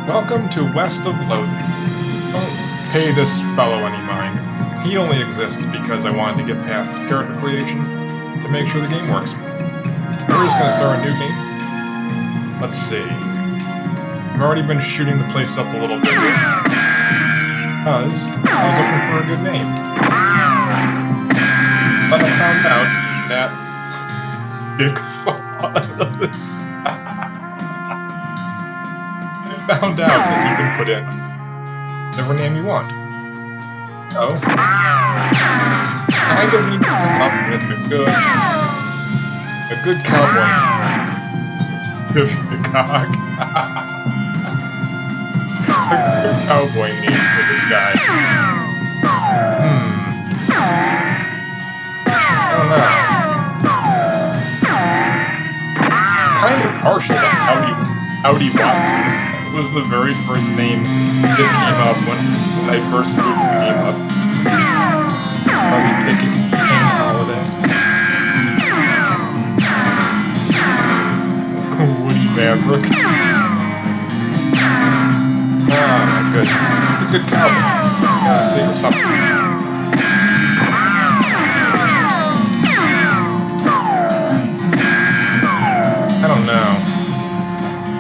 Welcome to West of Loathing. Don't pay this fellow any mind. He only exists because I wanted to get past character creation to make sure the game works. We're just gonna start a new game. Let's see. I've already been shooting the place up a little bit because I was looking for a good name. But I found out that big fun of this. I found out that you can put in whatever name you want. So, kind of need to come up with a good cowboy name. If the cock. A good cowboy name for this guy. I don't know. Kind of partial to Howdy Watson. It was the very first name that came up when I first moved the game up. Probably picking King Holiday. Woody Maverick. Oh my goodness. It's a good cowboy. Gotta think of something. I don't know.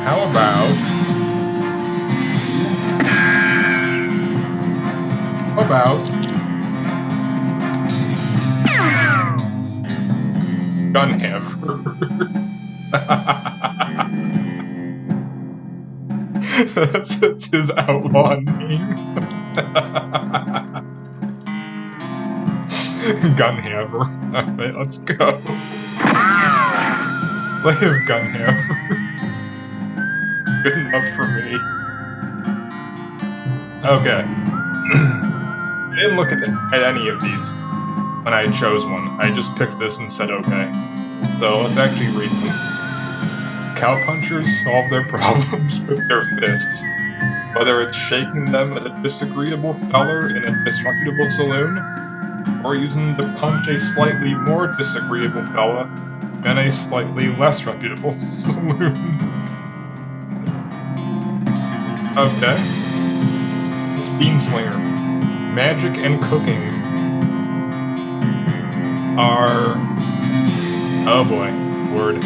How about Gunhammer? That's his outlaw name. Gunhammer. Alright, let's go. Play his Gunhammer. Good enough for me. Okay. I didn't look at any of these when I chose one. I just picked this and said okay. So let's actually read them. Cowpunchers solve their problems with their fists. Whether it's shaking them at a disagreeable feller in a disreputable saloon, or using them to punch a slightly more disagreeable fella in a slightly less reputable saloon. Okay. It's Beanslinger. Magic and cooking are, oh boy, word,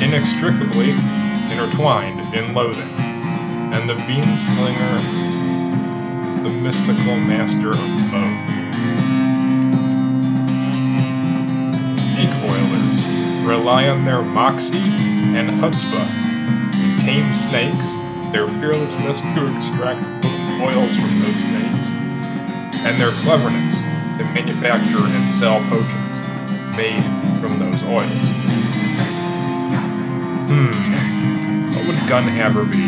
inextricably intertwined in Loathing, and the Beanslinger is the mystical master of both. Snake oilers rely on their moxie and chutzpah to tame snakes, their fearlessness to extract oils from those snakes, and their cleverness to manufacture and sell potions made from those oils. What would Gunhammer be?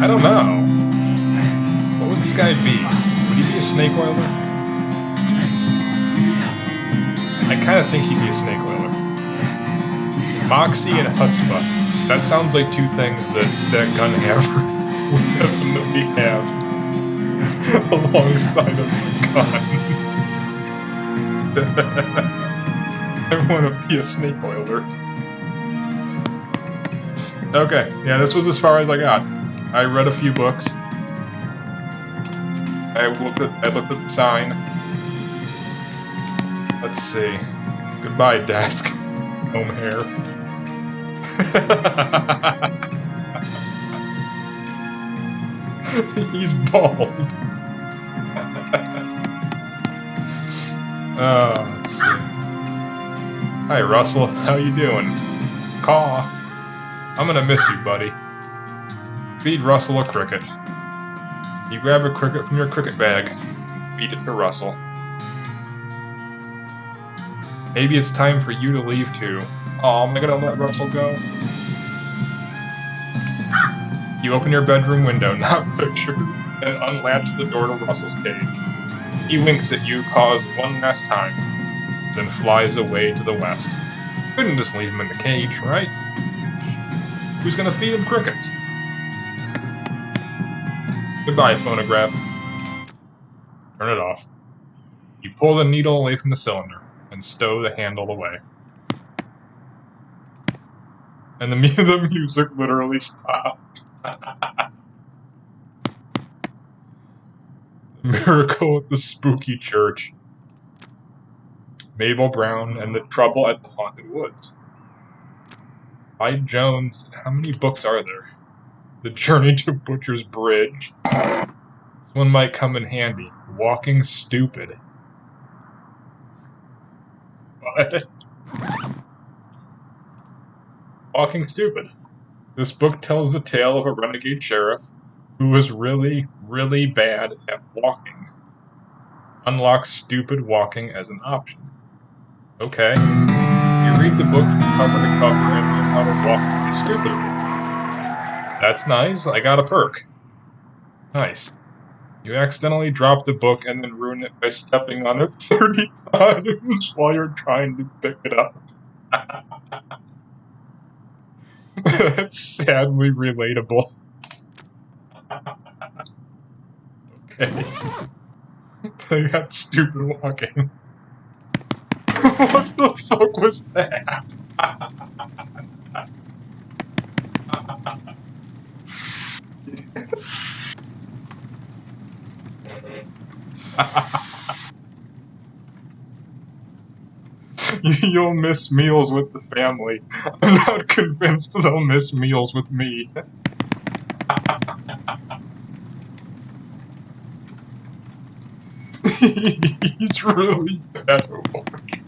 I don't know. What would this guy be? Would he be a snake oiler? I kind of think he'd be a snake oiler. Moxie and chutzpah. That sounds like two things that Gunhammer would definitely have alongside of my gun. I want to be a snake oiler. Okay, yeah, this was as far as I got. I read a few books. I looked at the sign. Let's see. Goodbye, desk. Home hair. He's bald. Let's see. Hi, Russell. How you doing? Caw. I'm gonna miss you, buddy. Feed Russell a cricket. You grab a cricket from your cricket bag and feed it to Russell. Maybe it's time for you to leave too. Aw, am I gonna let Russell go? You open your bedroom window, not pictured, and unlatch the door to Russell's cage. He winks at you, caws one last time, then flies away to the west. Couldn't just leave him in the cage, right? Who's gonna feed him crickets? Goodbye, phonograph. Turn it off. You pull the needle away from the cylinder. and stow the handle away. And the music literally stopped. Miracle at the Spooky Church. Mabel Brown and the Trouble at the Haunted Woods. Clyde Jones. How many books are there? The Journey to Butcher's Bridge. This one might come in handy. Walking Stupid. What? Walking Stupid. This book tells the tale of a renegade sheriff who was really, really bad at walking. Unlock stupid walking as an option. Okay. You read the book from cover to cover and learn how to walk stupidly. That's nice. I got a perk. Nice. You accidentally drop the book and then ruin it by stepping on it 30 times while you're trying to pick it up. That's sadly relatable. Okay. They got stupid walking. What the fuck was that? You'll miss meals with the family. I'm not convinced they'll miss meals with me. He's really bad at walking.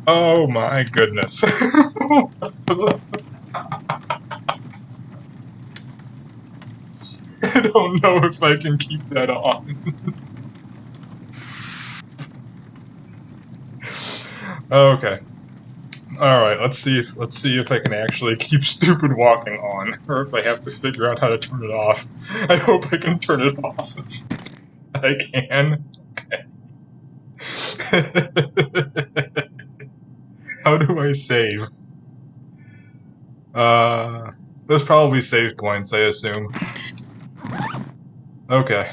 Oh my goodness. I don't know if I can keep that on. Okay. Alright, let's see if I can actually keep stupid walking on, or if I have to figure out how to turn it off. I hope I can turn it off. I can? Okay. How do I save? There's probably save points, I assume. Okay.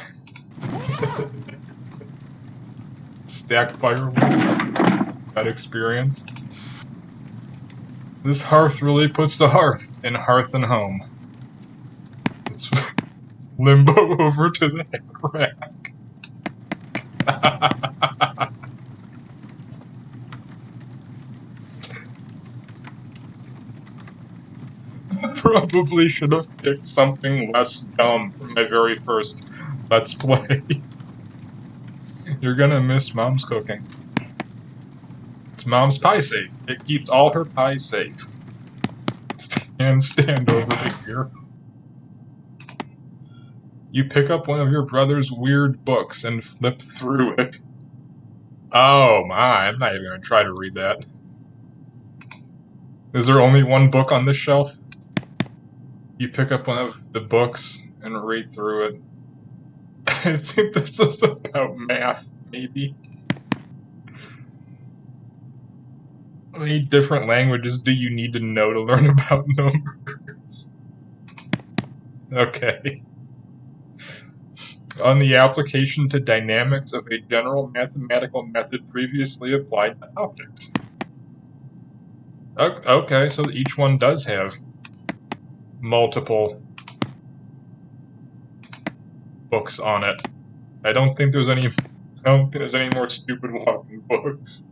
Stacked firewood. That experience. This hearth really puts the hearth in Hearth and Home. It's limbo over to the rack. Probably should have picked something less dumb for my very first Let's Play. You're gonna miss Mom's cooking. It's Mom's pie safe. It keeps all her pies safe. Stand over here. You pick up one of your brother's weird books and flip through it. Oh my, I'm not even gonna try to read that. Is there only one book on this shelf? You pick up one of the books and read through it. I think this is about math, maybe. How many different languages do you need to know to learn about numbers? Okay. On the application to dynamics of a general mathematical method previously applied to optics. Okay, so each one does have multiple books on it. I don't think there's any more stupid walking books.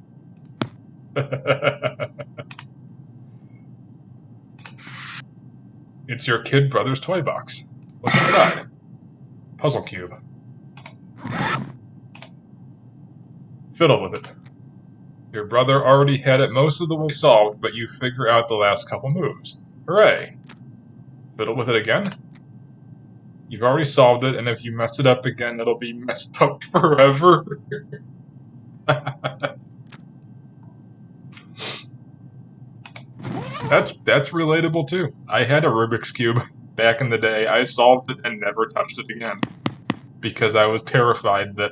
It's your kid brother's toy box. What's inside? Puzzle cube. Fiddle with it. Your brother already had it most of the way solved, but you figure out the last couple moves. Hooray! Fiddle with it again? You've already solved it, and if you mess it up again, it'll be messed up forever. That's relatable too. I had a Rubik's Cube back in the day. I solved it and never touched it again. Because I was terrified that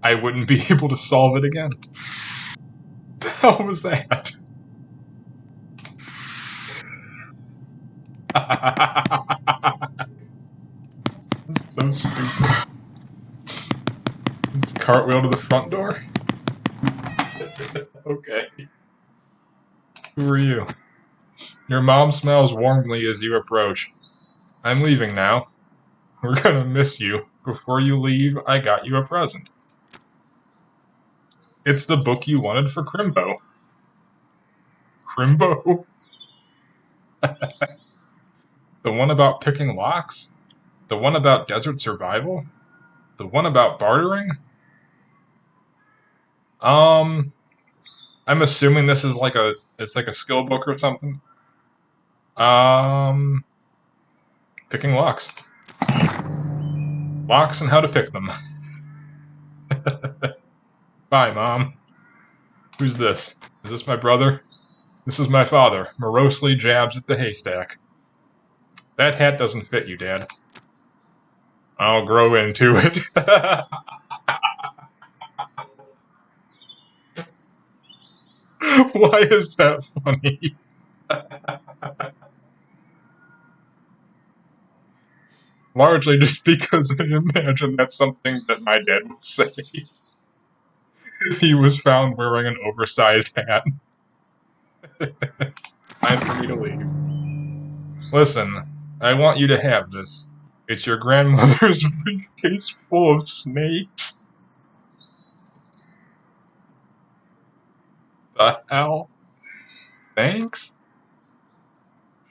I wouldn't be able to solve it again. The hell was that? This is So stupid. Let's cartwheel to the front door. Okay. Who are you? Your mom smiles warmly as you approach. I'm leaving now. We're gonna miss you. Before you leave, I got you a present. It's the book you wanted for Crimbo. Crimbo? The one about picking locks? The one about desert survival? The one about bartering? I'm assuming this is like it's like a skill book or something. Picking locks. Locks and how to pick them. Bye, Mom. Who's this? Is this my brother? This is my father, morosely jabs at the haystack. That hat doesn't fit you, Dad. I'll grow into it. Why is that funny? Largely just because I imagine that's something that my dad would say if he was found wearing an oversized hat. Time for me to leave. Listen, I want you to have this. It's your grandmother's briefcase full of snakes. The hell? Thanks?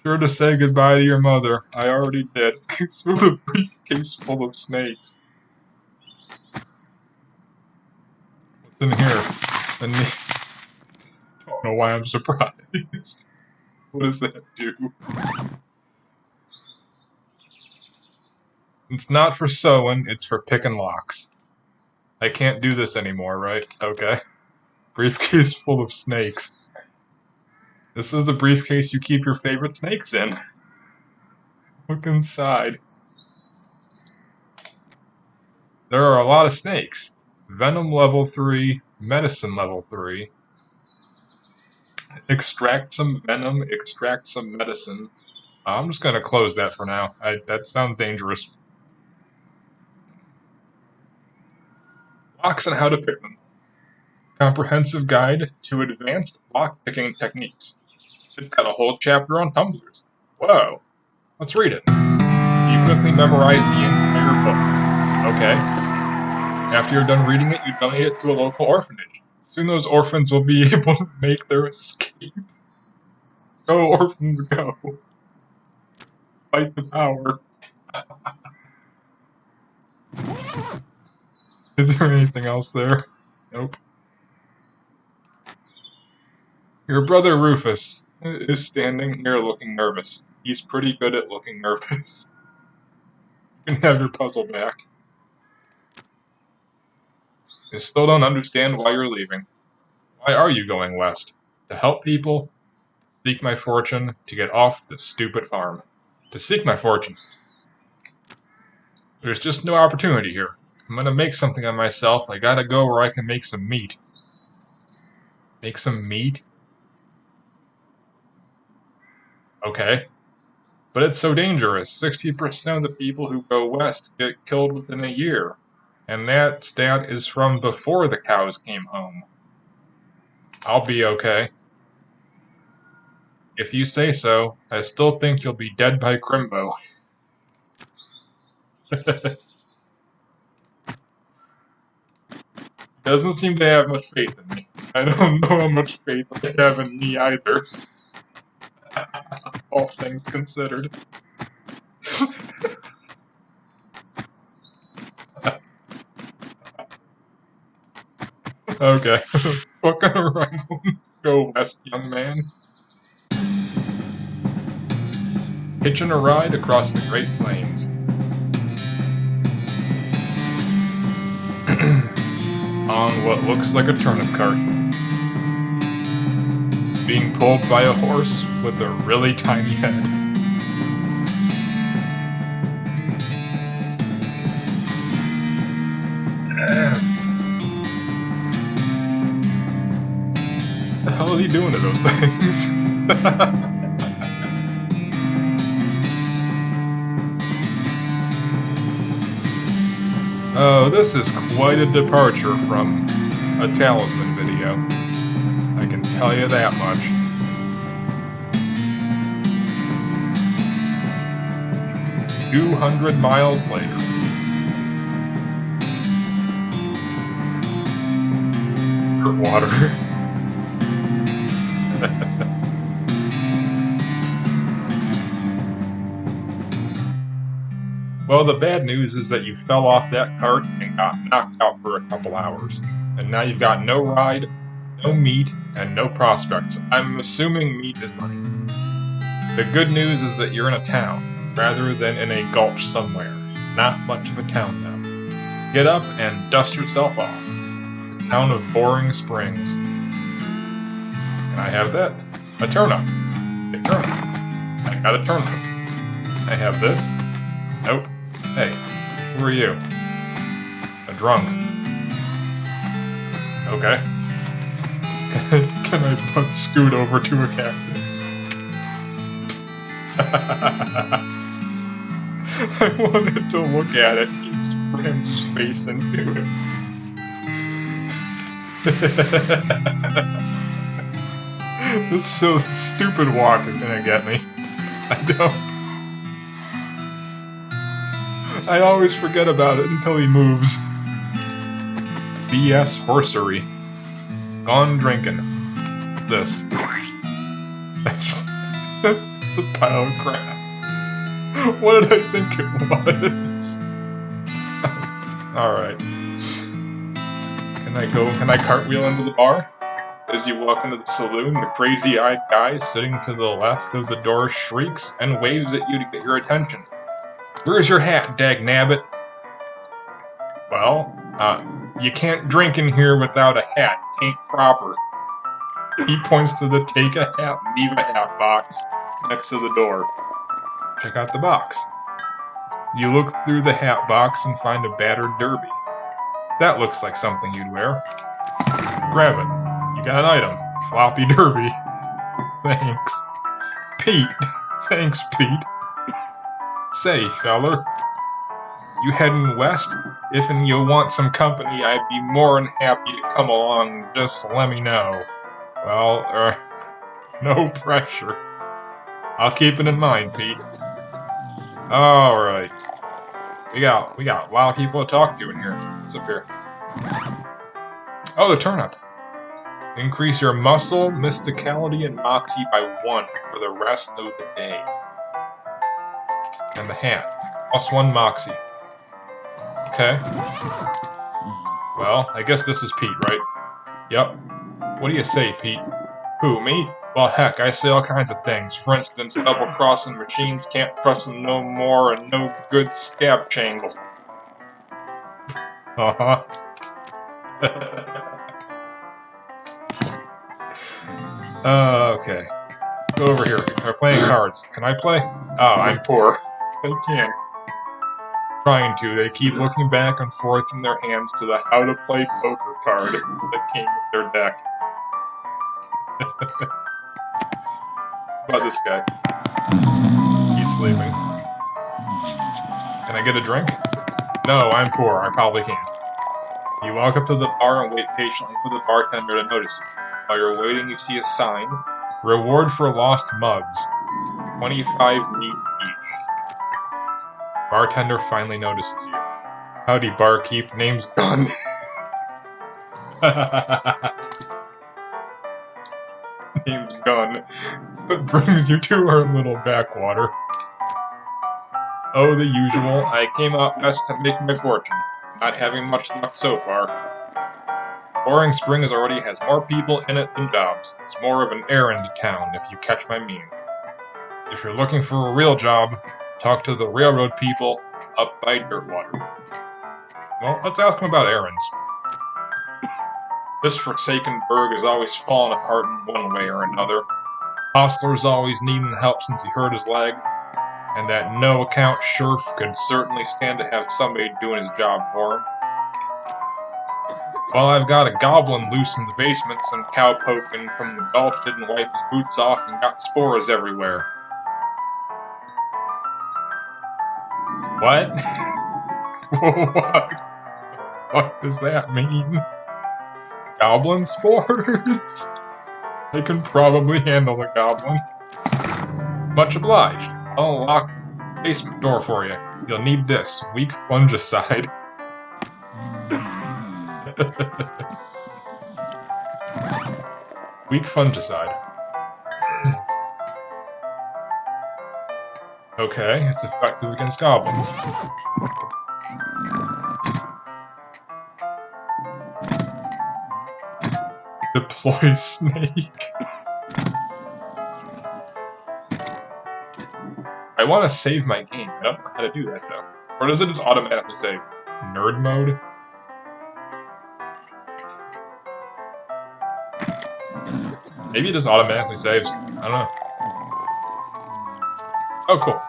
Sure to say goodbye to your mother. I already did. Thanks for the briefcase full of snakes. What's in here? Don't know why I'm surprised. What does that do? It's not for sewing, it's for picking locks. I can't do this anymore, right? Okay. Briefcase full of snakes. This is the briefcase you keep your favorite snakes in. Look inside. There are a lot of snakes. Venom level 3, medicine level 3. Extract some venom, extract some medicine. I'm just gonna close that for now. That sounds dangerous. Locks and how to pick them. Comprehensive guide to advanced lock picking techniques. It's got a whole chapter on tumblers. Whoa. Let's read it. You quickly memorize the entire book. Okay. After you're done reading it, you donate it to a local orphanage. Soon those orphans will be able to make their escape. Go, orphans, go. Fight the power. Is there anything else there? Nope. Your brother Rufus is standing here looking nervous. He's pretty good at looking nervous. You can have your puzzle back. I still don't understand why you're leaving. Why are you going west? To help people? To seek my fortune? To get off this stupid farm? To seek my fortune. There's just no opportunity here. If I'm gonna make something of myself, I gotta go where I can make some meat. Make some meat? Okay. But it's so dangerous. 60% of the people who go west get killed within a year. And that stat is from before the cows came home. I'll be okay. If you say so, I still think you'll be dead by Crimbo. Doesn't seem to have much faith in me. I don't know how much faith they have in me either. All things considered. Okay. Fucking around. Go west, young man. Hitching a ride across the Great Plains. On what looks like a turnip cart. Being pulled by a horse with a really tiny head. What the hell is he doing to those things? Oh, this is quite a departure from a Talisman video. I can tell you that much. "200 miles later." Dirt water. Well, the bad news is that you fell off that cart and got knocked out for a couple hours. And now you've got no ride, no meat, and no prospects. I'm assuming meat is money. The good news is that you're in a town, rather than in a gulch somewhere. Not much of a town, though. Get up and dust yourself off. The town of Boring Springs. And I have that. A turnip. A turnip. I got a turnip. I have this. Nope. Hey, who are you? A drunk. Okay. Can I put Scoot over to a cactus? I wanted to look at it. He just rammed his face into it. This so stupid walk is gonna get me. I always forget about it until he moves. BS horsery. Gone drinking. What's this? It's a pile of crap. What did I think it was? Alright. Can I cartwheel into the bar? As you walk into the saloon, the crazy-eyed guy sitting to the left of the door shrieks and waves at you to get your attention. "Where's your hat, dagnabbit?" "Well, you can't drink in here without a hat. Ain't proper." He points to the take a hat, leave a hat box next to the door. Check out the box. You look through the hat box and find a battered derby. That looks like something you'd wear. Grab it. You got an item. Floppy derby. Thanks. Pete. Thanks, Pete. "Say, feller, you heading west? If and you want some company, I'd be more than happy to come along. Just let me know." "Well, no pressure. I'll keep it in mind, Pete." Alright. We got a lot of people to talk to in here. What's up here? Oh, the turnip. Increase your muscle, mysticality, and moxie by 1 for the rest of the day. And the hat. +1 moxie. Okay. Well, I guess this is Pete, right? Yep. What do you say, Pete? Who, me? Well, heck, I say all kinds of things. For instance, double-crossing machines, can't trust them no more, and no good scab changle. Uh-huh. Okay. Go over here. We're playing cards. Can I play? Oh, I'm poor. I can't. Trying to. They keep looking back and forth in their hands to the how to play poker card that came with their deck. What about this guy? He's sleeping. Can I get a drink? No, I'm poor. I probably can't. You walk up to the bar and wait patiently for the bartender to notice you. While you're waiting, you see a sign. Reward for lost mugs. 25 meat each. Bartender finally notices you. Howdy, barkeep. Name's Gun. Name's Gun. That brings you to our little backwater. Oh, the usual. I came out west to make my fortune. Not having much luck so far. Boring Springs already has more people in it than jobs. It's more of an errand town, if you catch my meaning. If you're looking for a real job, talk to the railroad people up by Dirtwater. Well, let's ask them about errands. This forsaken burg is always falling apart in one way or another. Hostler's always needing help since he hurt his leg, and that no-account sheriff could certainly stand to have somebody doing his job for him. Well, I've got a goblin loose in the basement, some cow poking from the gulch didn't wipe his boots off and got spores everywhere. What? What? fuck does that mean? Goblin spores? I can probably handle the goblin. Much obliged. I'll unlock the basement door for you. You'll need this. Weak fungicide. Weak fungicide. Okay, it's effective against goblins. Deploy snake. I want to save my game. I don't know how to do that though. Or does it just automatically save? Nerd mode? Maybe it just automatically saves. I don't know. Oh, cool.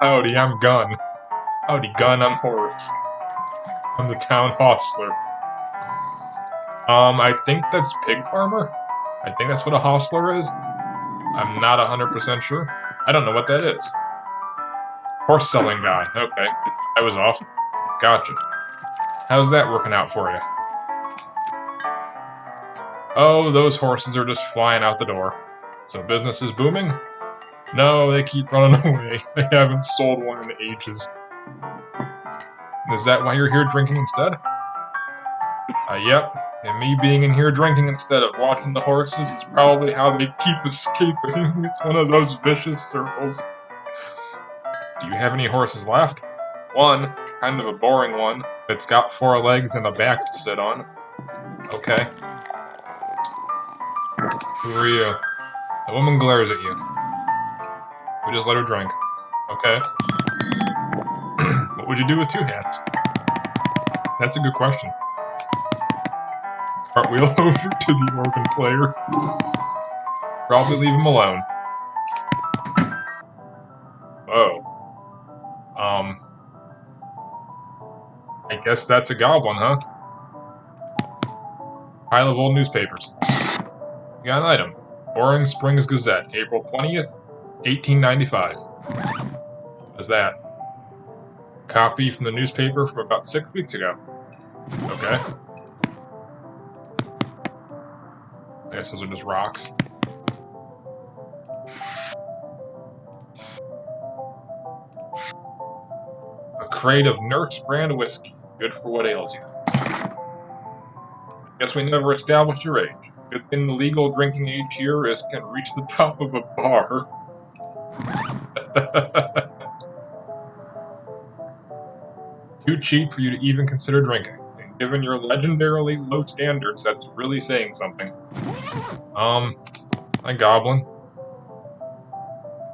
Howdy, I'm Gun. Howdy, Gun, I'm Horace. I'm the town hostler. I think that's Pig Farmer? I think that's what a hostler is? I'm not 100% sure. I don't know what that is. Horse selling guy. Okay, I was off. Gotcha. How's that working out for you? Oh, those horses are just flying out the door. So business is booming? No, they keep running away. They haven't sold one in ages. Is that why you're here drinking instead? Yep. And me being in here drinking instead of watching the horses is probably how they keep escaping. It's one of those vicious circles. Do you have any horses left? One, kind of a boring one, that's got 4 legs and a back to sit on. Okay. Who are you? A woman glares at you. We just let her drink. Okay. What would you do with 2 hands? That's a good question. Cartwheel over to the organ player. Probably leave him alone. Whoa. I guess that's a goblin, huh? Pile of old newspapers. You got an item. Boring Springs Gazette, April 20th, 1895. What is that? Copy from the newspaper from about 6 weeks ago. Okay. I guess those are just rocks. A crate of Nurse brand whiskey. Good for what ails you. Guess we never established your age. Good thing the legal drinking age here is can reach the top of a bar. Too cheap for you to even consider drinking. And given your legendarily low standards, that's really saying something. A goblin.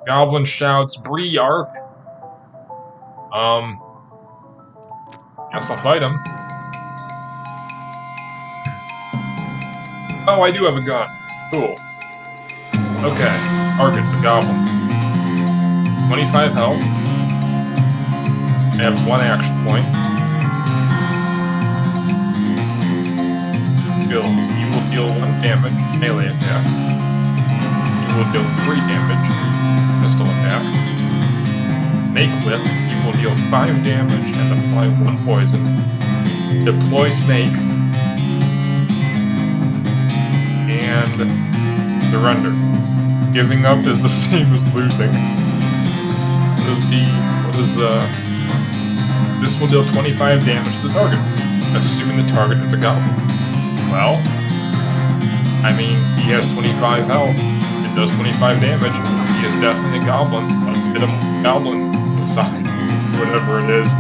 Goblin shouts, "Bree Ark!" Guess I'll fight him. Oh, I do have a gun. Cool. Okay. Target the goblin. 25 health. I have 1 action point. Skills. You will deal 1 damage, melee attack. You will deal 3 damage, pistol attack. Snake Whip. You will deal 5 damage and apply 1 poison. Deploy Snake. And surrender. Giving up is the same as losing. What is the... This will deal 25 damage to the target, assuming the target is a goblin. Well, I mean, he has 25 health. It does 25 damage. He is definitely a goblin. Let's hit him with the goblin side. Whatever it is.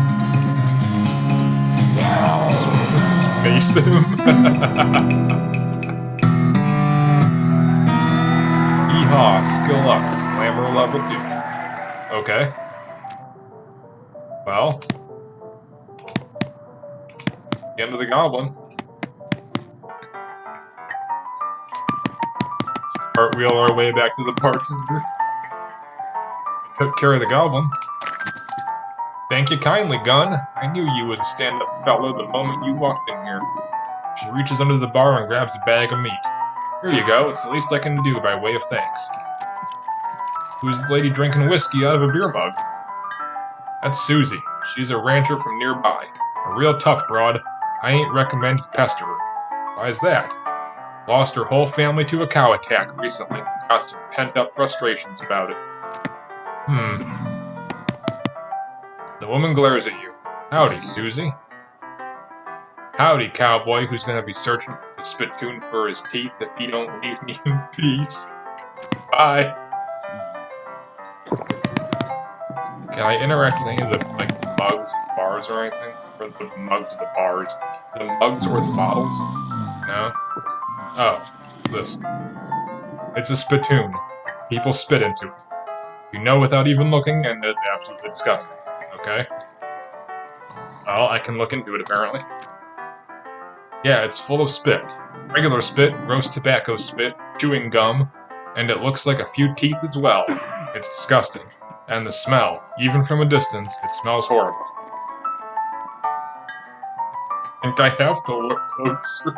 Let's face him. Yeehaw, skill up. Glamour level 2. Okay. Well, it's the end of the goblin. Let's cartwheel our way back to the bartender. Took care of the goblin. Thank you kindly, Gun. I knew you was a stand-up fellow the moment you walked in here. She reaches under the bar and grabs a bag of meat. Here you go, it's the least I can do by way of thanks. Who's the lady drinking whiskey out of a beer mug? That's Susie. She's a rancher from nearby. A real tough broad. I ain't recommend to pester her. Why's that? Lost her whole family to a cow attack recently. Got some pent-up frustrations about it. The woman glares at you. Howdy, Susie. Howdy, cowboy who's gonna be searching for the Spittoon for his teeth if he don't leave me in peace. Bye. Can I interact with any of the, mugs, bars, or anything? Or the mugs, the bars? The mugs or the bottles? No? Oh, this. It's a spittoon. People spit into it. You know without even looking, and it's absolutely disgusting. Okay? Well, I can look into it, apparently. Yeah, it's full of spit. Regular spit, roast tobacco spit, chewing gum, and it looks like a few teeth as well. It's disgusting. And the smell, even from a distance, it smells horrible. I think I have to look closer.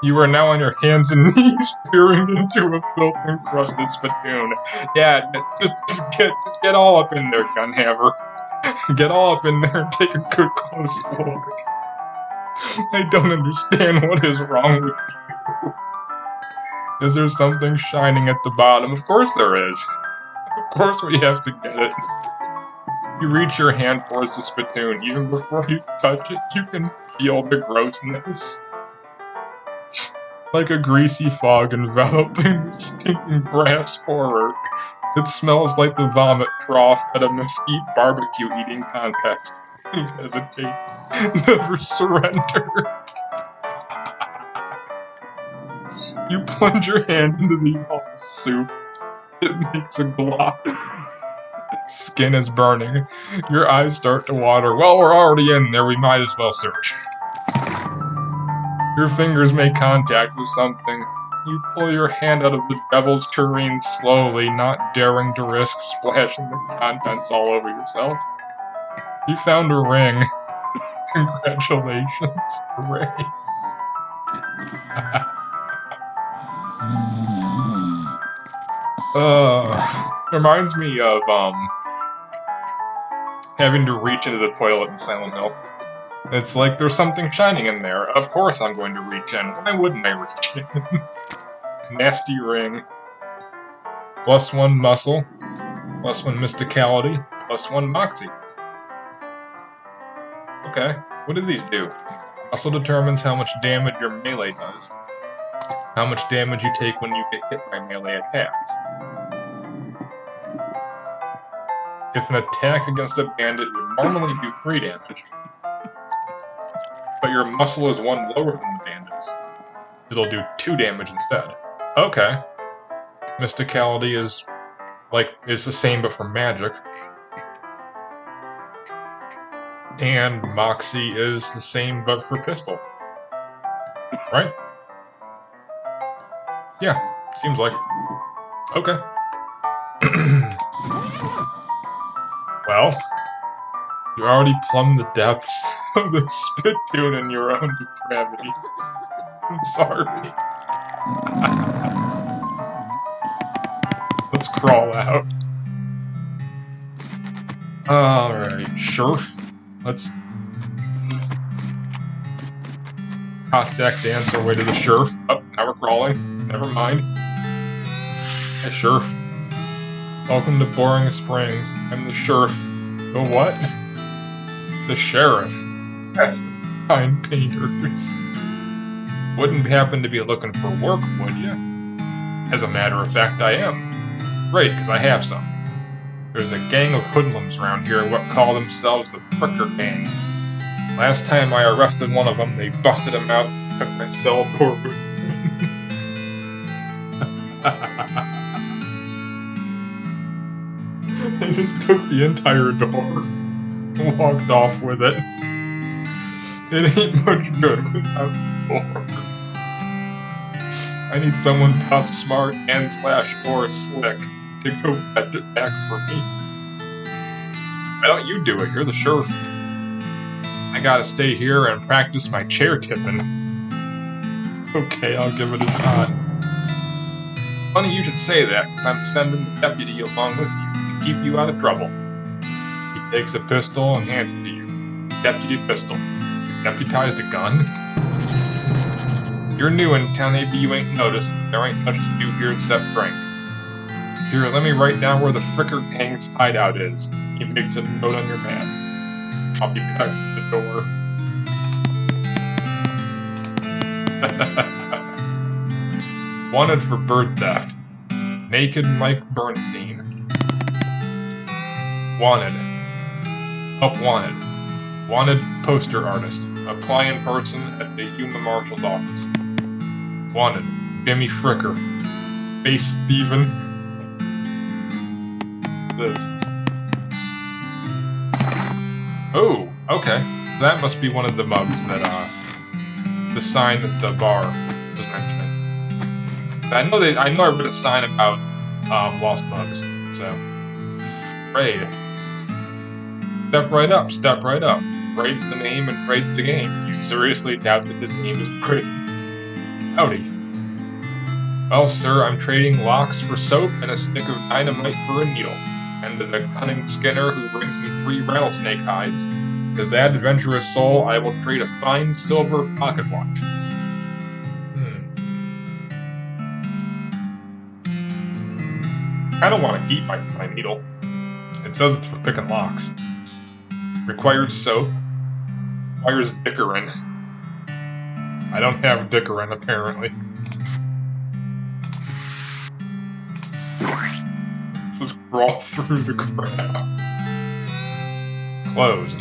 You are now on your hands and knees peering into a filth-encrusted spittoon. Yeah, just get all up in there, Gunhammer. Get all up in there and take a good close look. I don't understand what is wrong with you. Is there something shining at the bottom? Of course there is. Of course we have to get it. You reach your hand towards the spittoon. Even before you touch it, you can feel the grossness. Like a greasy fog enveloping the stinking brass horror. It smells like the vomit trough at a mesquite barbecue eating contest. You hesitate. Never surrender. You plunge your hand into the awful soup. It makes a glop. Skin is burning. Your eyes start to water. Well, we're already in there. We might as well search. Your fingers make contact with something. You pull your hand out of the devil's tureen slowly, not daring to risk splashing the contents all over yourself. You found a ring. Congratulations, Ray. Reminds me of, having to reach into the toilet in Silent Hill. It's like there's something shining in there. Of course I'm going to reach in. Why wouldn't I reach in? Nasty ring. +1 muscle. +1 mysticality. +1 moxie. Okay. What do these do? Muscle determines how much damage your melee does. How much damage you take when you get hit by melee attacks. If an attack against a bandit would normally do 3 damage, but your muscle is 1 lower than the bandit's, it'll do 2 damage instead. Okay. Mysticality is the same but for magic. And Moxie is the same but for pistol. Right? Yeah, seems like. Okay. Well, you already plumbed the depths of the spittoon in your own depravity. I'm sorry. Let's crawl out. Alright, Sheriff. Let's Cossack dance our way to the Sheriff. Oh, now we're crawling. Never mind. Hey, Sheriff. Welcome to Boring Springs. I'm the Sheriff. The what? The Sheriff. That's the sign painters. Wouldn't happen to be looking for work, would you? As a matter of fact, I am. Great, because I have some. There's a gang of hoodlums around here what call themselves the Fricker Gang. Last time I arrested one of them, they busted him out and took my cell door with them. They just took the entire door and walked off with it. It ain't much good without the door. I need someone tough, smart, and/or slick to go fetch it back for me. Why don't you do it? You're the Sheriff. I gotta stay here and practice my chair tipping. Okay, I'll give it a shot. Funny you should say that, because I'm sending the deputy along with you to keep you out of trouble. He takes a pistol and hands it to you. Deputy pistol. Deputized a gun? You're new in town, maybe you ain't noticed that there ain't much to do here except drink. Here, let me write down where the fricker gang's hideout is. He makes a note on your map. I'll be back at the door. Wanted for bird theft. Naked Mike Bernstein. Wanted. Help wanted. Wanted poster artist. Apply in person at the Human Marshal's office. Wanted. Bimmy Fricker. Face Steven. This. Oh, okay. That must be one of the mugs that, the sign at the bar was mentioning. I know I read a sign about, lost mugs, so. Raid. Step right up, step right up. Raid's the name and trade's the game. You seriously doubt that his name is pretty? Howdy. Well, sir, I'm trading locks for soap and a stick of dynamite for a needle. And to the cunning Skinner who brings me 3 rattlesnake hides, to that adventurous soul I will trade a fine silver pocket watch. I don't want to keep my needle. It says it's for picking locks. Requires soap. Requires dickerin. I don't have dickerin, apparently. Let's just crawl through the crap. Closed.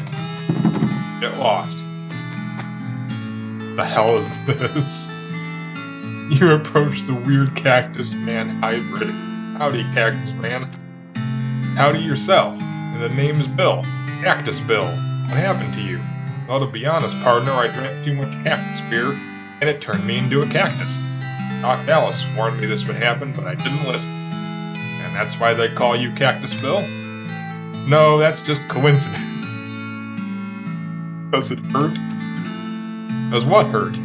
Get lost. The hell is this? You approach the weird Cactus Man hybrid. Howdy, Cactus Man. Howdy yourself. And the name is Bill. Cactus Bill. What happened to you? Well, to be honest, partner, I drank too much cactus beer, and it turned me into a cactus. Doc Alice warned me this would happen, but I didn't listen. And that's why they call you Cactus Bill? No, that's just coincidence. Does it hurt? Does what hurt?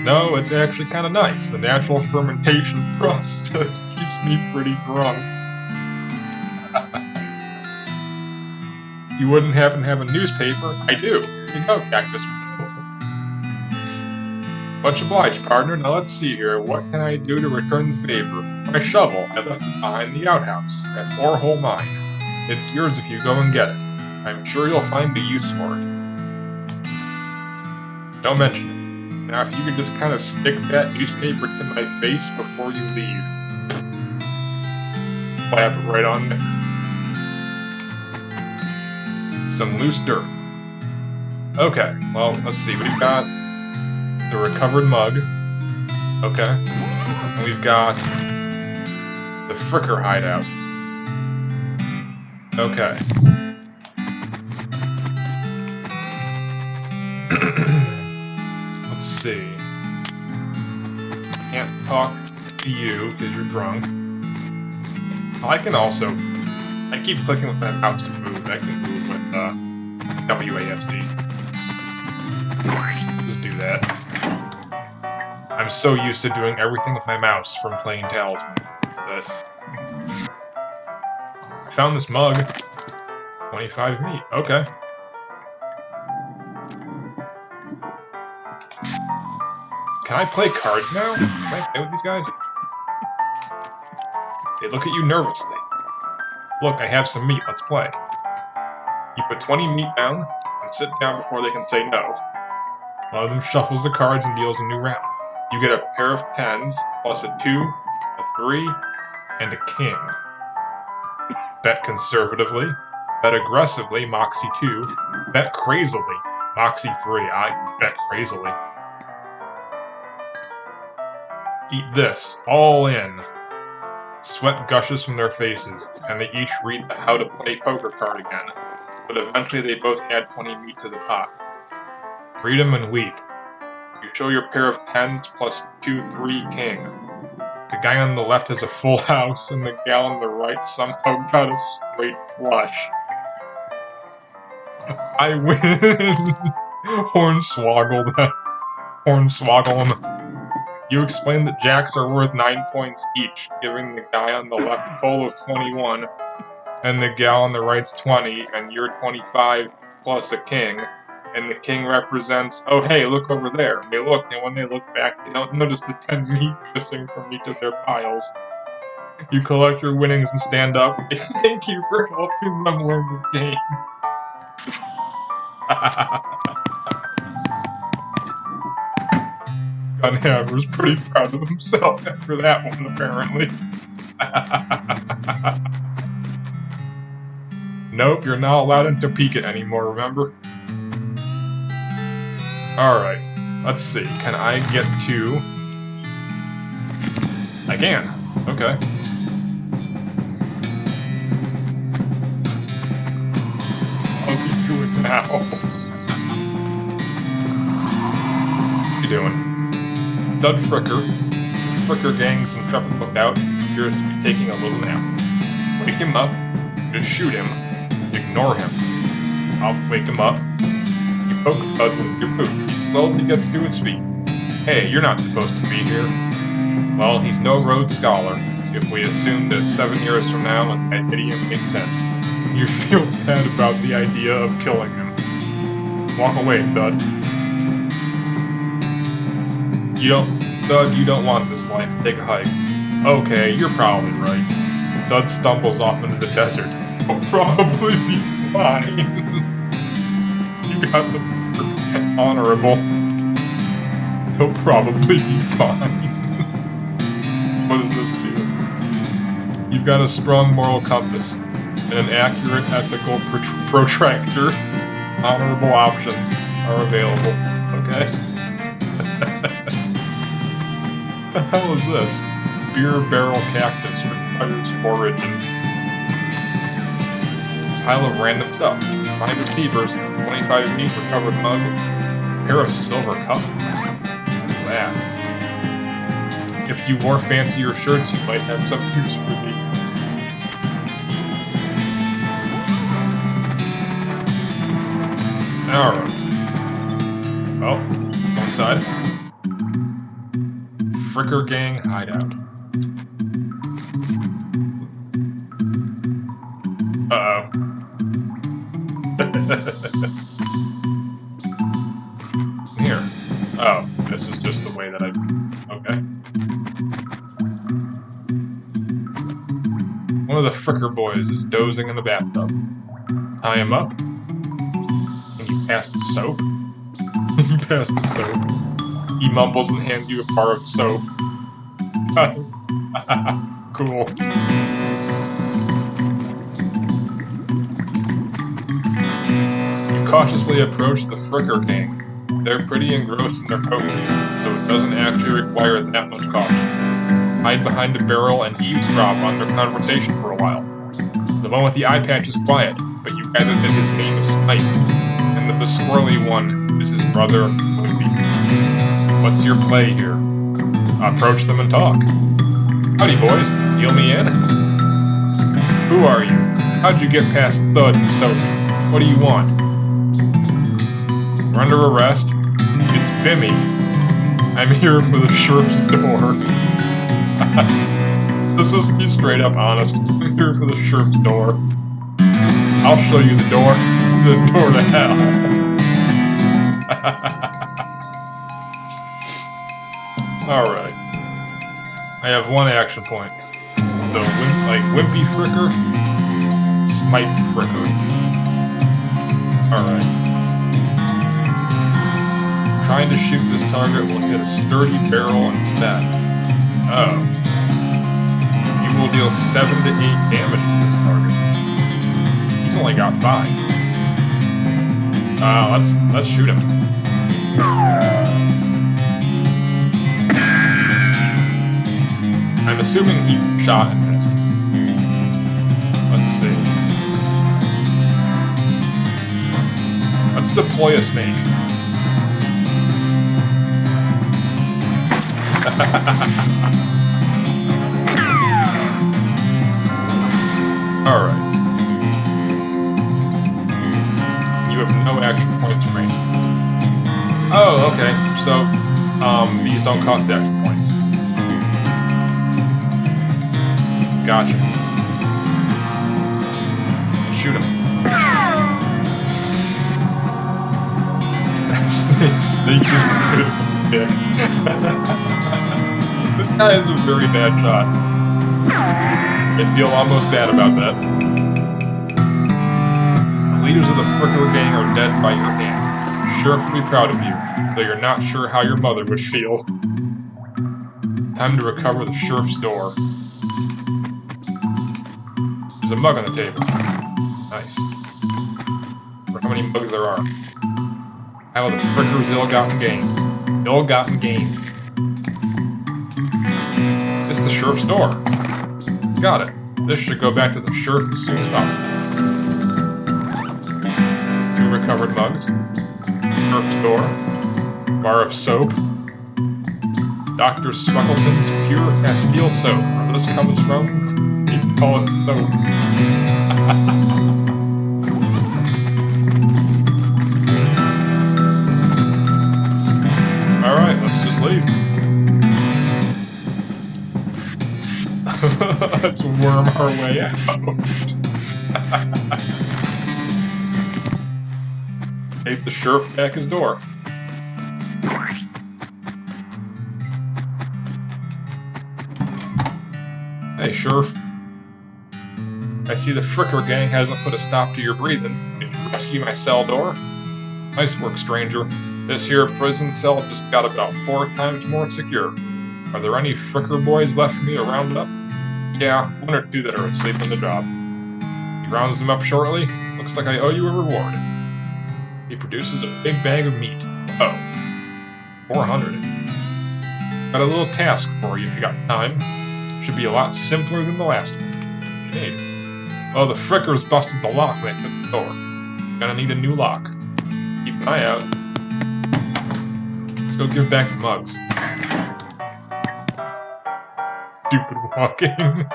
No, it's actually kind of nice. The natural fermentation process keeps me pretty drunk. You wouldn't happen to have a newspaper? I do. Here you go, Cactus Bill. Much obliged, partner. Now let's see here. What can I do to return the favor? My shovel. I left it behind the outhouse at Borehole Mine. It's yours if you go and get it. I'm sure you'll find a use for it. Don't mention it. Now if you could just kind of stick that newspaper to my face before you leave. Slap it right on there. Some loose dirt. Okay, well, let's see. We've got the recovered mug. Okay. And we've got the Fricker hideout. Okay. Let's see. Can't talk to you because you're drunk. I can also... I keep clicking with my mouse to move. I can move with WASD. Just do that. I'm so used to doing everything with my mouse from playing Talisman that I found this mug. 25 meat. Okay. Can I play cards now? Can I play with these guys? They look at you nervously. Look, I have some meat. Let's play. You put 20 meat down and sit down before they can say no. One of them shuffles the cards and deals a new round. You get a pair of 10s, plus a 2, a 3, and a king. Bet conservatively. Bet aggressively, Moxie 2. Bet crazily, Moxie 3. I bet crazily. Eat this, all in. Sweat gushes from their faces, and they each read the how to play poker card again, but eventually they both add 20 meat to the pot. Read 'em and weep. You show your pair of 10s plus 2, 3 king. The guy on the left has a full house, and the gal on the right somehow got a straight flush. I win! Hornswoggle that. Hornswoggle him. You explain that jacks are worth 9 points each, giving the guy on the left a total of 21, and the gal on the right's 20, and you're 25 plus a king, and the king represents, oh hey, look over there. They look, and when they look back, they don't notice the 10 meat missing from each of their piles. You collect your winnings and stand up. Thank you for helping them learn the game. Gunhammer's pretty proud of himself after that one, apparently. Nope, you're not allowed in Topeka anymore, remember? Alright, let's see. Can I get to... I can. Okay. How's he doing now? What you doing? Dud Fricker, the Fricker Gang's intrepid lookout, appears to be taking a little nap. Wake him up, just shoot him, ignore him. I'll wake him up. You poke Thud with your boot. He slowly gets to his feet. Hey, you're not supposed to be here. Well, he's no Rhodes Scholar, if we assume that 7 years from now that idiom makes sense. You feel bad about the idea of killing him. Walk away, Thud. Thud, you don't want this life. Take a hike. Okay, you're probably right. Thud stumbles off into the desert. He'll probably be fine. You got the honorable. He'll probably be fine. What does this do? You've got a strong moral compass and an accurate ethical protractor. Honorable options are available. Okay? What the hell is this? Beer barrel cactus requires foraging. Pile of random stuff. 100 beavers, 25 meat recovered mug, a pair of silver cufflinks. What is that? If you wore fancier shirts, you might have some use for me. Alright. Oh, one side. Fricker Gang hideout. Uh-oh. Here. Oh, this is just the way that I... Okay. One of the Fricker boys is dozing in the bathtub. Tie him up. And you pass the soap. You pass the soap. He mumbles and hands you a bar of soap. Cool. You cautiously approach the Fricker Gang. They're pretty engrossed in their cocaine, so it doesn't actually require that much caution. Hide behind a barrel and eavesdrop on their conversation for a while. The one with the eye patch is quiet, but you gather that his name is Snipe, and that the squirrely one is his brother, Wimpy. What's your play here? Approach them and talk. Howdy, boys. Deal me in? Who are you? How'd you get past Thud and Soapy? What do you want? We're under arrest. It's Bimmy. I'm here for the sheriff's door. This is me straight up honest. I'm here for the sheriff's door. I'll show you the door. The door to hell. Alright. I have one action point. So, Wimpy Fricker, Snipe Fricker. Alright. Trying to shoot this target will hit a sturdy barrel instead. Oh. You will deal 7 to 8 damage to this target. He's only got 5. Let's shoot him. I'm assuming he shot and missed. Let's see. Let's deploy a snake. Alright. You have no action points remaining. Oh, okay. So, These don't cost action points. Gotcha. Shoot him. Snake is good. Yeah. This guy is a very bad shot. I feel almost bad about that. The leaders of the Fricker gang are dead by your hand. Sheriff will be proud of you, though you're not sure how your mother would feel. Time to recover the sheriff's door. There's a mug on the table. Nice. For how many mugs there are. Out of the Fricker's ill-gotten gains. Ill-gotten gains. It's the sheriff's door. Got it. This should go back to the sheriff as soon as possible. 2 recovered mugs. Sheriff's door. Bar of soap. Dr. Sweckleton's Pure Castile soap. Where this comes from, you can call it soap. Alright, let's just leave. Let's worm our way out. Take the sheriff back his door. Hey, Sheriff. I see the Fricker gang hasn't put a stop to your breathing. Did you rescue my cell door? Nice work, stranger. This here prison cell just got about 4 times more secure. Are there any Fricker boys left for me to round up? Yeah, 1 or 2 that are asleep on the job. He rounds them up shortly. Looks like I owe you a reward. He produces a big bag of meat. Oh. 400. Got a little task for you if you got time. Should be a lot simpler than the last one. What you need? Oh, the Frickers busted the lock when they took the door. Gonna need a new lock. Keep an eye out. Let's go give back the mugs. Stupid walking.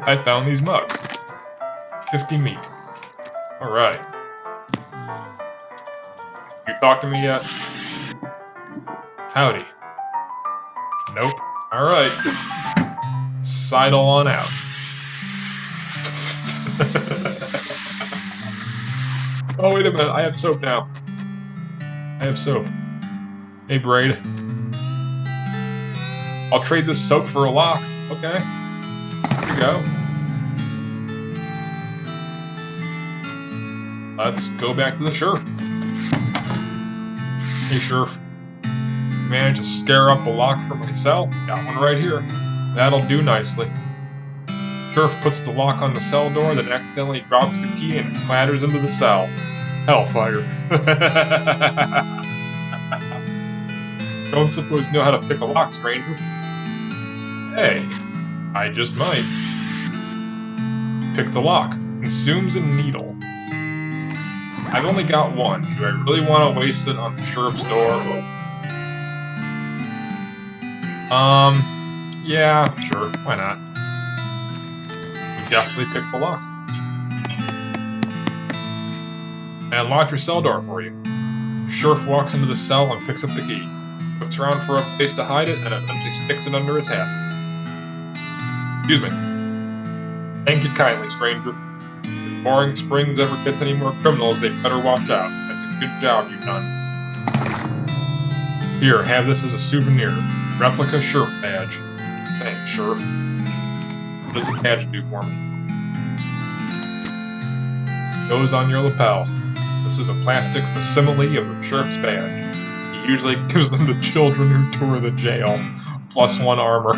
I found these mugs. 50 meat. Alright. You talked to me yet? Howdy. Nope. Alright. Sidle on out. Oh, wait a minute. I have soap now. I have soap. Hey, Braid. I'll trade this soap for a lock. Okay. Here you go. Let's go back to the sheriff. Hey, Sheriff. Managed to scare up a lock for my cell. Got one right here. That'll do nicely. Sheriff puts the lock on the cell door, then accidentally drops the key and it clatters into the cell. Hellfire. Don't suppose you know how to pick a lock, stranger? Hey, I just might. Pick the lock. Consumes a needle. I've only got 1. Do I really want to waste it on the sheriff's door? Yeah, sure, why not? We definitely picked the lock. And unlocked your cell door for you. The sheriff walks into the cell and picks up the key. Looks around for a place to hide it and eventually sticks it under his hat. Excuse me. Thank you kindly, stranger. If Boring Springs ever gets any more criminals, they better watch out. That's a good job you've done. Here, have this as a souvenir. Replica sheriff badge. Thanks, Sheriff. What does the badge do for me? Goes on your lapel. This is a plastic facsimile of a sheriff's badge. He usually gives them to children who tour the jail. +1 armor.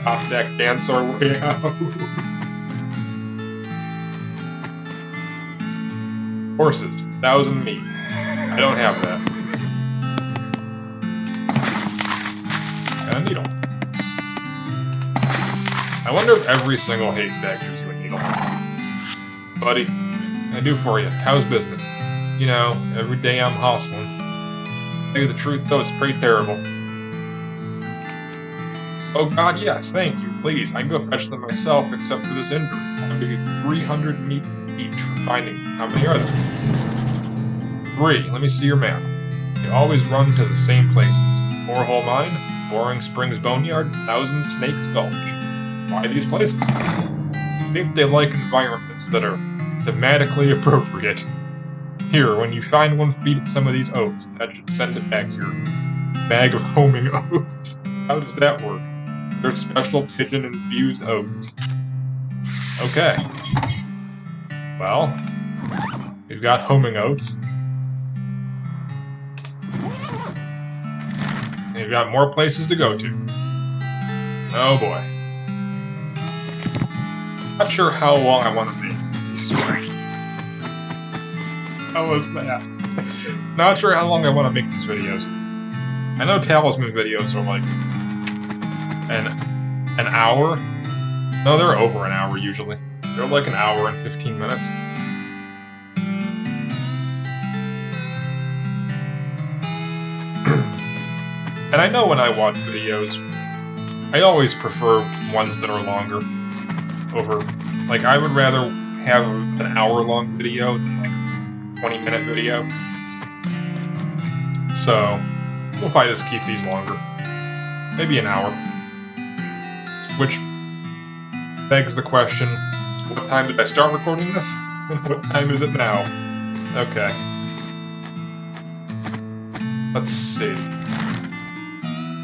Cossack dance our way out. Horses. 1,000 meat. I don't have that. Got a needle. I wonder if every single haystack gives you a needle. Buddy, what can I do for you? How's business? You know, every day I'm hustling. To tell you the truth, though, it's pretty terrible. Oh God, yes, thank you. Please, I can go fetch them myself, except for this injury. I'll give you 300 meat each for finding. How many are there? 3. Let me see your map. You always run to the same places. Borehole Mine, Boring Springs Boneyard, Thousand Snakes Gulch. Why these places? I think they like environments that are thematically appropriate. Here, when you find one, feed it some of these oats. That should send it back your bag of homing oats. How does that work? They're special pigeon-infused oats. Okay. Well, we've got homing oats. And we've got more places to go to. Oh boy. Not sure how long I want to make this. How was that? Not sure how long I want to make these videos. I know talisman videos are like an hour. No, they're over an hour usually. They're like an hour and 15 minutes. And I know when I watch videos, I always prefer ones that are longer over, like, I would rather have an hour-long video than like a 20-minute video. So, we'll probably just keep these longer. Maybe an hour. Which begs the question, what time did I start recording this? And what time is it now? Okay. Let's see.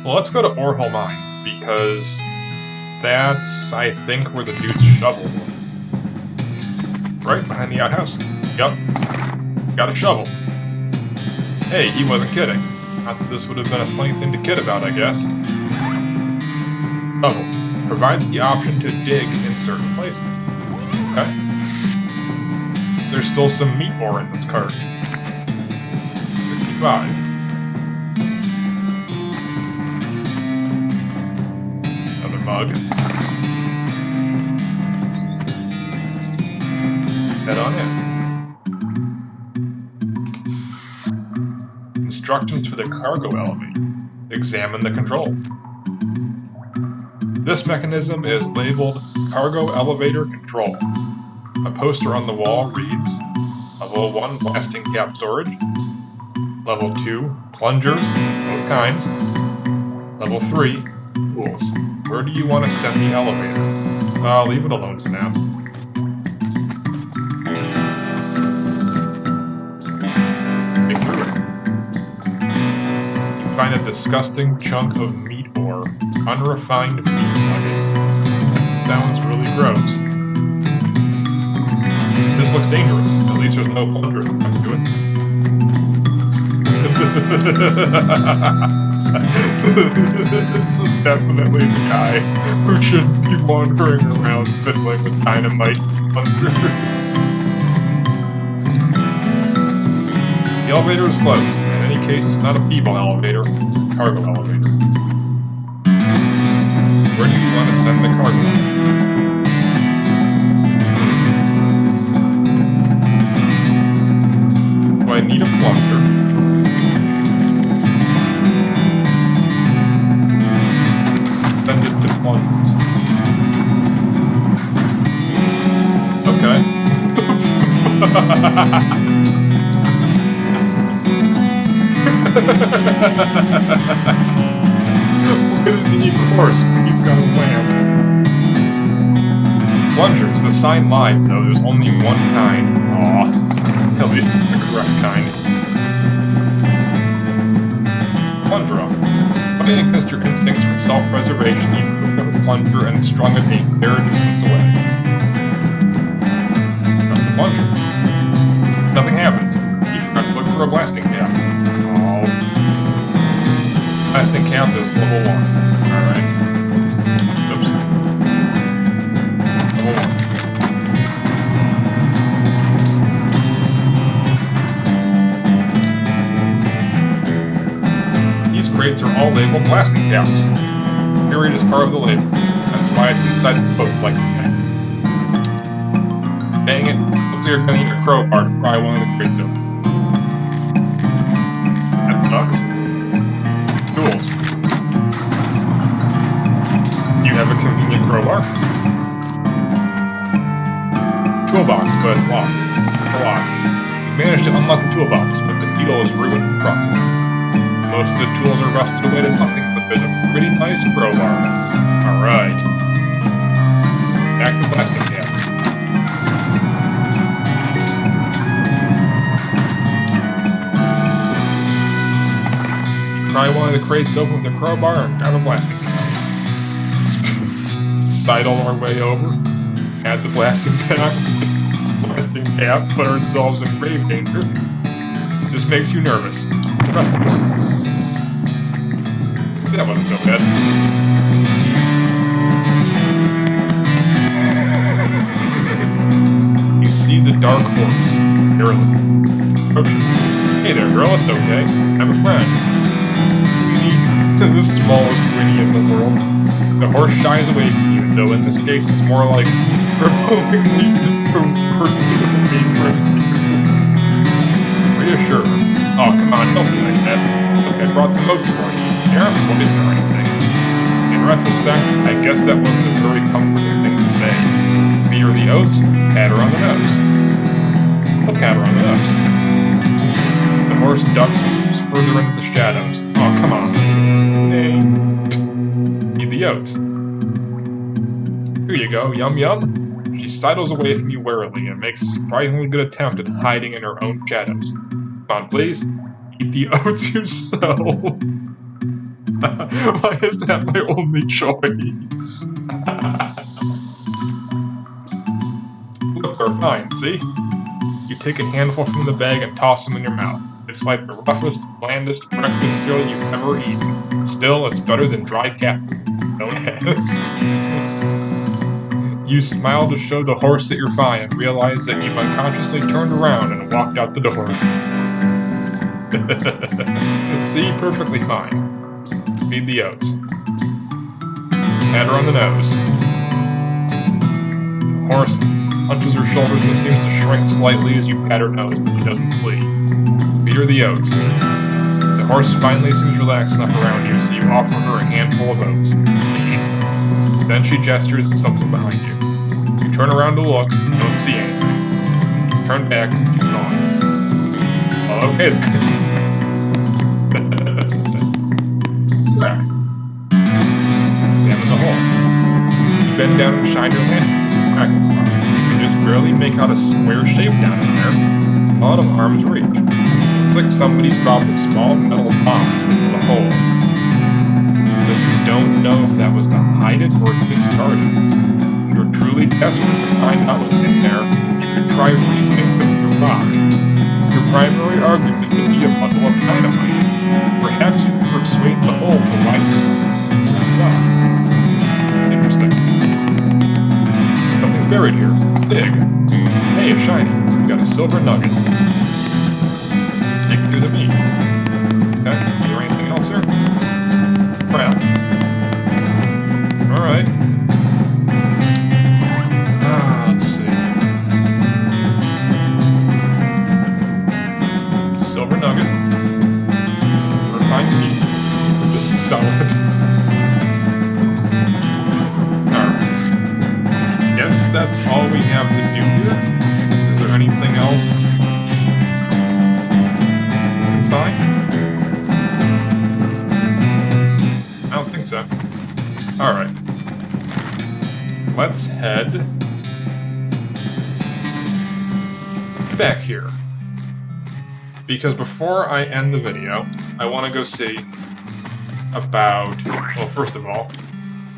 Well, let's go to Borehole Mine, because that's, I think, where the dude's shovel. Right behind the outhouse. Yup. Got a shovel. Hey, he wasn't kidding. Not that this would have been a funny thing to kid about, I guess. Shovel. Provides the option to dig in certain places. Okay. There's still some meat ore in this cart. 65. Another mug. Head on in. Instructions for the cargo elevator. Examine the control. This mechanism is labeled Cargo Elevator Control. A poster on the wall reads, Level 1 Blasting Cap Storage, Level 2 Plungers, both kinds, Level 3 Tools. Where do you want to send the elevator? I'll leave it alone for now. Dig through it. You find a disgusting chunk of meat ore. Unrefined meat nugget. That sounds really gross. This looks dangerous. At least there's no plunger to it. This is definitely the guy who shouldn't be wandering around fiddling with dynamite plungers. The elevator is closed. In any case, it's not a people elevator, it's a cargo elevator. Where do you want to send the cargo? So I need a plunger. Send it to plungers. Okay. What does he need course? He's got a lamp. Plungers, the sign lied, though there's only one kind. Aw, at least it's the correct kind. Plunger. Fighting against your instincts for self-preservation, you picked up a plunger and strung it a fair distance away. Press the plunger. Nothing happened. You forgot to look for a blasting cap. Blasting cap is level 1. Alright. Oops. Level 1. These crates are all labeled blasting caps. Period is part of the label. That's why it's inside the boats like that. Dang it. Looks like you're gonna need a crowbar to pry one of the crates open. That sucks. Tools. Do you have a convenient crowbar? Toolbox, but it's locked. The lock. You managed to unlock the toolbox, but the needle is ruined in the process. Most of the tools are rusted away to nothing, but there's a pretty nice crowbar. Alright. Let's go back to the plastic cap. You try one of the crates open with a crowbar and grab a plastic cap. Sidle our way over, add the plastic cap, put ourselves in grave danger. This makes you nervous. Press the button. That wasn't so bad. You see the dark horse, barely. Approach it. Hey there, girl, it's okay. I'm a friend. The smallest Winnie in the world. The horse shies away from you, though in this case it's more like reassure her. Oh, come on, don't be like that. Look, I brought some oats for you. They aren't poison or anything. In retrospect, I guess that wasn't a very comforting thing to say. Fear the oats, pat her on the nose. I'll pat her on the nose. The horse ducks and slips further into the shadows. Oh, come on. Nay. Eat the oats. Here you go, yum yum. She sidles away from you warily and makes a surprisingly good attempt at hiding in her own shadows. Come on, please. Eat the oats yourself. Why is that my only choice? Look, they're fine, see? You take a handful from the bag and toss them in your mouth. It's like the roughest, blandest breakfast cereal you've ever eaten. Still, it's better than dry cat food. Don't ask. You smile to show the horse that you're fine and realize that you've unconsciously turned around and walked out the door. See, perfectly fine. Feed the oats. Pat her on the nose. The horse hunches her shoulders and seems to shrink slightly as you pat her nose, but she doesn't flee. Feed her the oats. The horse finally seems relaxed enough around you, so you offer her a handful of oats. She eats them. Then she gestures to something behind you. You turn around to look, you don't see anything. You turn back, she's gone. Well, okay then. Scrap. Examine the hole. You bend down and shine your lantern. Crack it. You just barely make out a square shape down in there. Out of arm's reach. It's like somebody's dropped a small metal box into the hole. But you don't know if that was to hide it or to discard it. You're truly desperate to find out what's in there. You could try reasoning with your rock. Your primary argument would be a bundle of dynamite. Perhaps you could persuade the hole to light your box. Interesting. Something's buried here. Big. Hey, it's shiny. You got a silver nugget. Dig through the meat. Okay, is there anything else here? Crap. Alright. Let's see. Silver nugget. Refined meat. Just solid. Alright. Guess that's all we have to do here. Is there anything else? Fine. I don't think so. Alright. Let's head back here. Because before I end the video, I want to go see about... Well, first of all...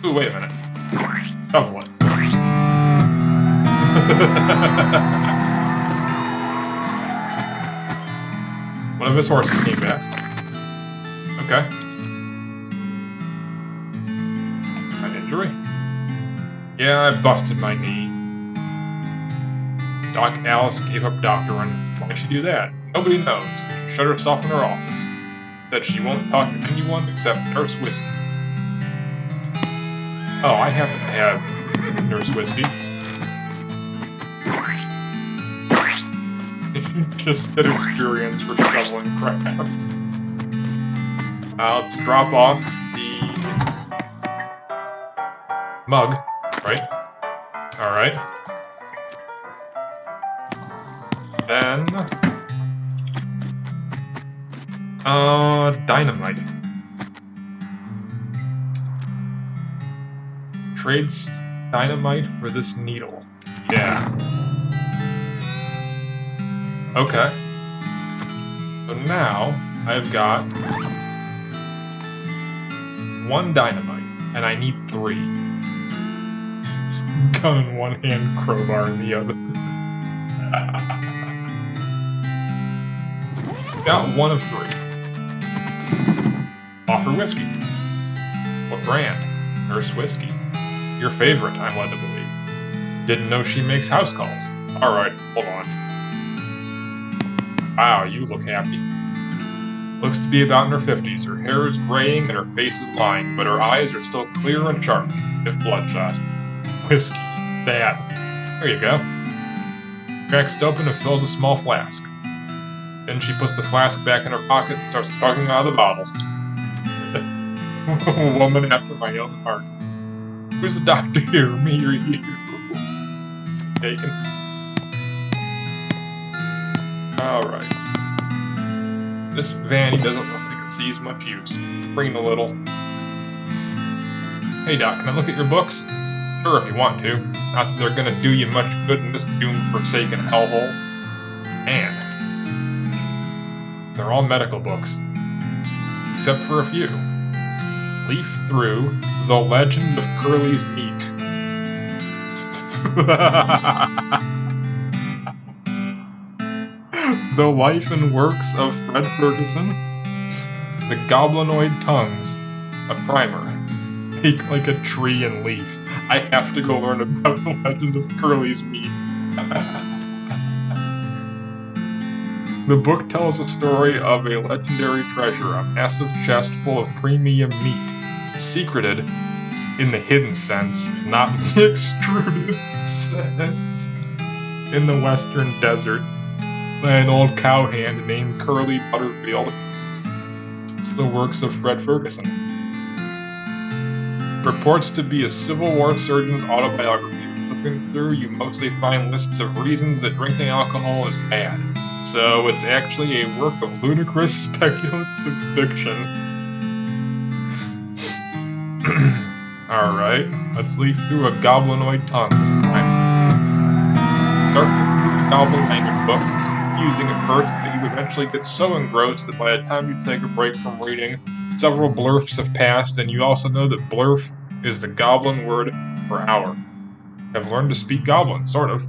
Ooh, wait a minute. Shovel it. One of his horses came back. Okay. An injury? Yeah, I busted my knee. Doc Alice gave up doctoring. Why'd she do that? Nobody knows. She shut herself in her office. Said she won't talk to anyone except Nurse Whiskey. Oh, I happen to have Nurse Whiskey. Just get experience for shoveling crap. Let's drop off the mug, right? Alright. Then Dynamite. Trades dynamite for this needle. Yeah. Okay. So now, I've got 1 dynamite, and I need 3. Gun in one hand, crowbar in the other. Got 1 of 3. Offer whiskey. What brand? Nurse Whiskey. Your favorite, I'm led to believe. Didn't know she makes house calls. Alright, hold on. Wow, you look happy. Looks to be about in her 50s. Her hair is graying and her face is lined, but her eyes are still clear and sharp, if bloodshot. Whiskey. Sad. There you go. Cracks it open and fills a small flask. Then she puts the flask back in her pocket and starts chugging out of the bottle. A woman after my own heart. Who's the doctor here, me or you? Taken. Alright. This Vanny doesn't look like it sees much use. Green a little. Hey Doc, can I look at your books? Sure, if you want to. Not that they're gonna do you much good in this doom-forsaken hellhole. Man. They're all medical books. Except for a few. Leaf through The Legend of Curly's Meat. The Life and Works of Fred Ferguson. The Goblinoid Tongues. A primer. Make like a tree and leaf. I have to go learn about The Legend of Curly's Meat. The book tells a story of a legendary treasure, a massive chest full of premium meat, secreted in the hidden sense, not in the extruded sense, in the western desert, by an old cowhand named Curly Butterfield. It's the works of Fred Ferguson. Purports to be a Civil War surgeon's autobiography. Flipping through, you mostly find lists of reasons that drinking alcohol is bad. So it's actually a work of ludicrous speculative fiction. Alright, let's leaf through a Goblinoid Tongue. Start with the Goblin language book. It's confusing at first, but you eventually get so engrossed that by the time you take a break from reading, several blurfs have passed, and you also know that blurf is the Goblin word for hour. I've learned to speak Goblin, sort of.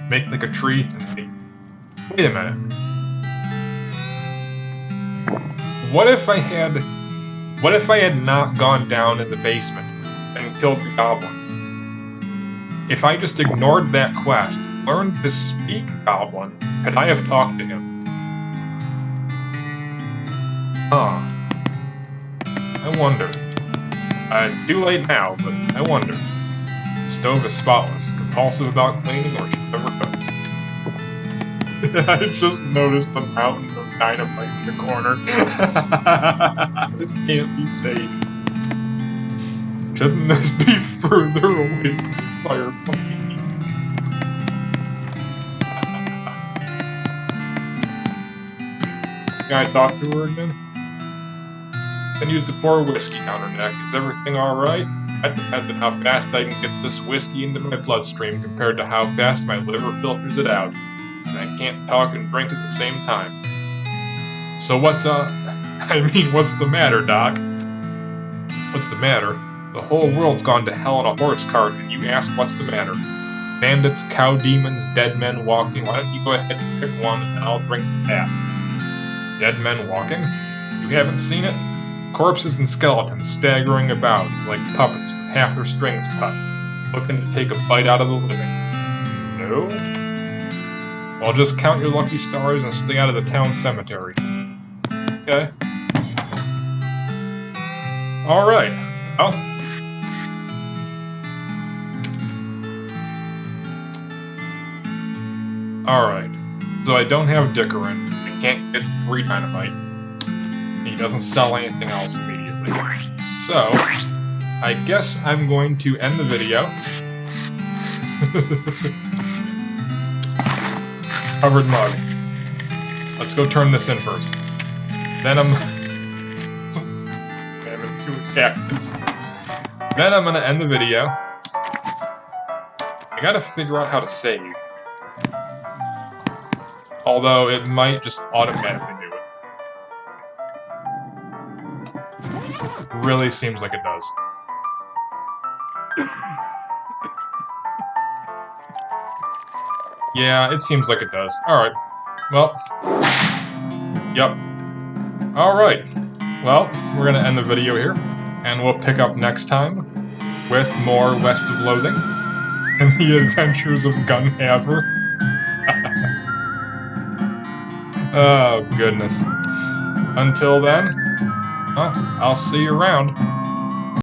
Make like a tree and leaf. Wait a minute. What if I had not gone down in the basement and killed the goblin? If I just ignored that quest, learned to speak Goblin, could I have talked to him? Huh. I wonder. It's too late now, but I wonder. The stove is spotless, compulsive about cleaning, or she never cooks. I just noticed the mountain of dynamite in the corner. This can't be safe. Shouldn't this be further away from the fireplace? Can I talk to her again? Then use to pour whiskey down her neck. Is everything alright? That depends on how fast I can get this whiskey into my bloodstream compared to how fast my liver filters it out. And I can't talk and drink at the same time. So what's the matter, Doc? What's the matter? The whole world's gone to hell in a horse cart, and you ask what's the matter? Bandits, cow demons, dead men walking. Why don't you go ahead and pick one, and I'll drink that. Dead men walking? You haven't seen it? Corpses and skeletons staggering about like puppets with half their strings cut, looking to take a bite out of the living. No? Well, just count your lucky stars and stay out of the town cemetery. Okay. Alright. Well. Alright. So I don't have Dickerin. I can't get free dynamite. He doesn't sell anything else immediately. So, I guess I'm going to end the video. Covered mug. Let's go turn this in first. Then I'm... Damn it, to a cactus. Then I'm gonna end the video. I gotta figure out how to save. Although, it might just automatically do it. Really seems like it does. Yeah, it seems like it does. Alright. Well. Yep. Alright. Well, we're gonna end the video here. And we'll pick up next time with more West of Loathing and the adventures of Gunhaver. Oh, goodness. Until then, well, I'll see you around.